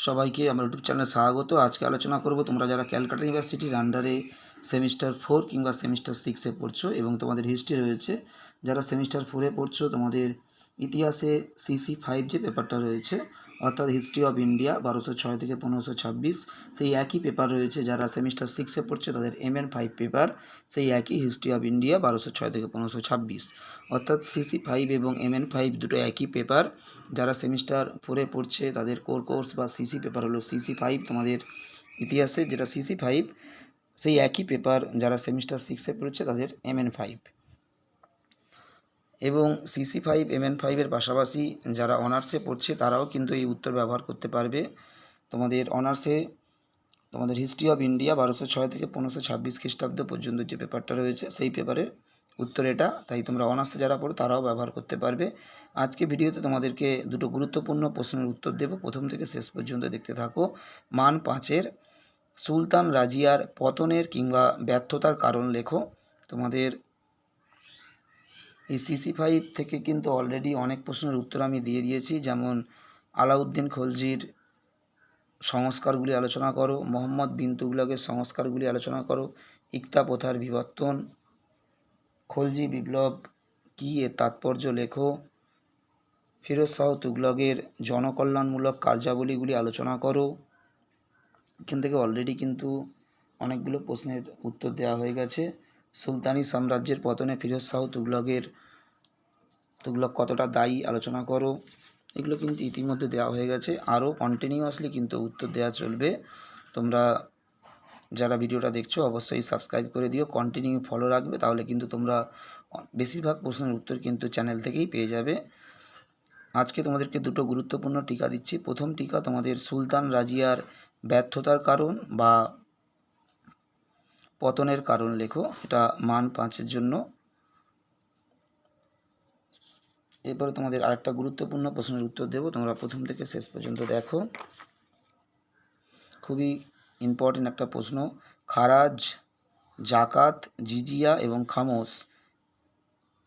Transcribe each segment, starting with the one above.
সবাইকে আমার ইউটিউব চ্যানেলে স্বাগত। আজকে আলোচনা করব তোমরা যারা ক্যালকাটা ইউনিভার্সিটির আন্ডারে সেমিস্টার 4 কিংবা সেমিস্টার 6-এ পড়ছো এবং তোমাদের হিস্ট্রি রয়েছে, যারা সেমিস্টার 4-এ পড়ছো তোমাদের ইতিহাসে CC5 যে পেপারটা রয়েছে অর্থাৎ হিস্ট্রি অফ ইন্ডিয়া 1206 থেকে 1526, সেই একই পেপার রয়েছে যারা সেমিস্টার 6-এ পড়ছে তাদের MN5 পেপার, সেই একই হিস্ট্রি অফ ইন্ডিয়া 1206 থেকে 1526, অর্থাৎ CC5 এবং MN5 দুটো একই পেপার। যারা সেমিস্টার 4-এ পড়ছে তাদের কোর কোর্স বা CC পেপার হলো CC5 তোমাদের ইতিহাসে, যেটা CC5 সেই একই পেপার যারা সেমিস্টার 6-এ পড়ছে তাদের MN5। এবং CC5 MN5-এর পাশাপাশি যারা অনার্সে পড়ছে তারাও কিন্তু এই উত্তর ব্যবহার করতে পারবে। তোমাদের অনার্সে তোমাদের হিস্ট্রি অফ ইন্ডিয়া 1206 থেকে 1526 খ্রিস্টাব্দ পর্যন্ত যে পেপারটা রয়েছে সেই পেপারের উত্তর এটা, তাই তোমরা অনার্সে যারা পড়ো তারাও ব্যবহার করতে পারবে। আজকে ভিডিওতে তোমাদেরকে দুটো গুরুত্বপূর্ণ প্রশ্নের উত্তর দেব, প্রথম থেকে শেষ পর্যন্ত দেখতে থাকো। মান 5-এর সুলতান রাজিয়ার পতনের কিংবা ব্যর্থতার কারণ লেখো। তোমাদের এই CC5 থেকে কিন্তু অলরেডি অনেক প্রশ্নের উত্তর আমি দিয়ে দিয়েছি, যেমন আলাউদ্দিন খলজির সংস্কারগুলি আলোচনা করো, মোহাম্মদ বিন তুগলকের সংস্কারগুলি আলোচনা করো, ইকতা প্রথার বিবর্তন, খলজি বিপ্লব কী এর তাৎপর্য লেখো, ফিরোজ শাহ তুগলকের জনকল্যাণমূলক কার্যাবলীগুলি আলোচনা করো। এখান থেকে অলরেডি কিন্তু অনেকগুলো প্রশ্নের উত্তর দেওয়া হয়ে গেছে। সুলতানি সাম্রাজ্যের পতনে ফিরোজ শাহ তুগলক কতটা দায়ী আলোচনা করো। এগুলো কিন্তু ইতিমধ্যে দেওয়া হয়ে গেছে, আরও কন্টিনিউয়াসলি কিন্তু উত্তর দেওয়া চলবে। তোমরা যারা ভিডিওটা দেখছো অবশ্যই সাবস্ক্রাইব করে দিও, কন্টিনিউ ফলো রাখবে, তাহলে কিন্তু তোমরা বেশিরভাগ প্রশ্নের উত্তর কিন্তু চ্যানেল থেকেই পেয়ে যাবে। আজকে তোমাদেরকে দুটো গুরুত্বপূর্ণ টিকা দিচ্ছি। প্রথম টিকা তোমাদের সুলতান রাজিয়ার ব্যর্থতার কারণ বা পতনের কারণ লেখো, এটা মান 5-এর জন্য। এরপরে তোমাদের আরেকটা গুরুত্বপূর্ণ প্রশ্নের উত্তর দেব, তোমরা প্রথম থেকে শেষ পর্যন্ত দেখো। খুবই ইম্পর্টেন্ট একটা প্রশ্ন। খারাজ, জাকাত, জিজিয়া এবং খামোশ,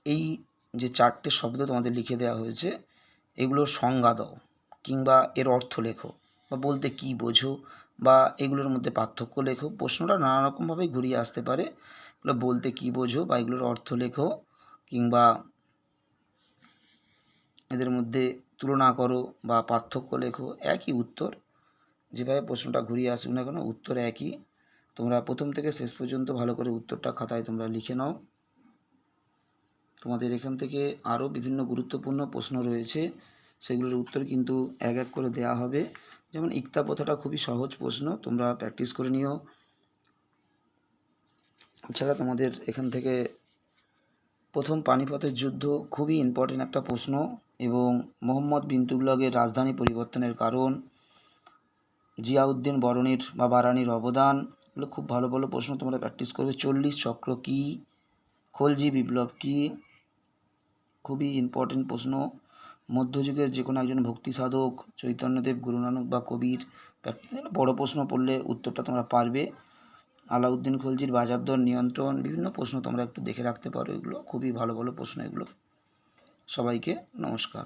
এই যে 4টে শব্দ তোমাদের লিখে দেওয়া হয়েছে, এগুলোর সংজ্ঞা দাও কিংবা এর অর্থ লেখো, বা বলতে কি বোঝো, বা এগুলোর মধ্যে পার্থক্য লেখো। প্রশ্নটা নানা রকমভাবে ঘুরিয়ে আসতে পারে। এগুলো বলতে কি বোঝো বা এগুলোর অর্থ লেখো, কিংবা এদের মধ্যে তুলনা করো বা পার্থক্য লেখো। একই উত্তর, যেভাবে প্রশ্নটা ঘুরিয়ে আসুক না কেন উত্তর একই। তোমরা প্রথম থেকে শেষ পর্যন্ত ভালো করে উত্তরটা খাতায় তোমরা লিখে নাও। তোমাদের এখান থেকে আরও বিভিন্ন গুরুত্বপূর্ণ প্রশ্ন রয়েছে, সেগুলোর উত্তর কিন্তু এক এক করে দেওয়া হবে। যেমন ইকতা প্রথাটা খুবই সহজ প্রশ্ন, তোমরা প্র্যাকটিস করে নিও। এছাড়া তোমাদের এখান থেকে প্রথম পানিপথের যুদ্ধ খুবই ইম্পর্টেন্ট একটা প্রশ্ন, এবং মোহাম্মদ বিন তুগলকের রাজধানী পরিবর্তনের কারণ, জিয়াউদ্দিন বারানির অবদান, এগুলো খুব ভালো ভালো প্রশ্ন, তোমরা প্র্যাকটিস করবে। 40 চক্র কী, খলজি বিপ্লব কী, খুবই ইম্পর্টেন্ট প্রশ্ন। মধ্যযুগের যে কোনো একজন ভক্তি সাধক, চৈতন্যদেব, গুরু নানক বা কবির, বড় প্রশ্ন পড়লে উত্তরটা তোমরা পারবে। আলাউদ্দিন খলজির বাজার দর নিয়ন্ত্রণ, বিভিন্ন প্রশ্ন তোমরা একটু দেখে রাখতে পারো, এগুলো খুবই ভালো ভালো প্রশ্ন এগুলো। সবাইকে নমস্কার।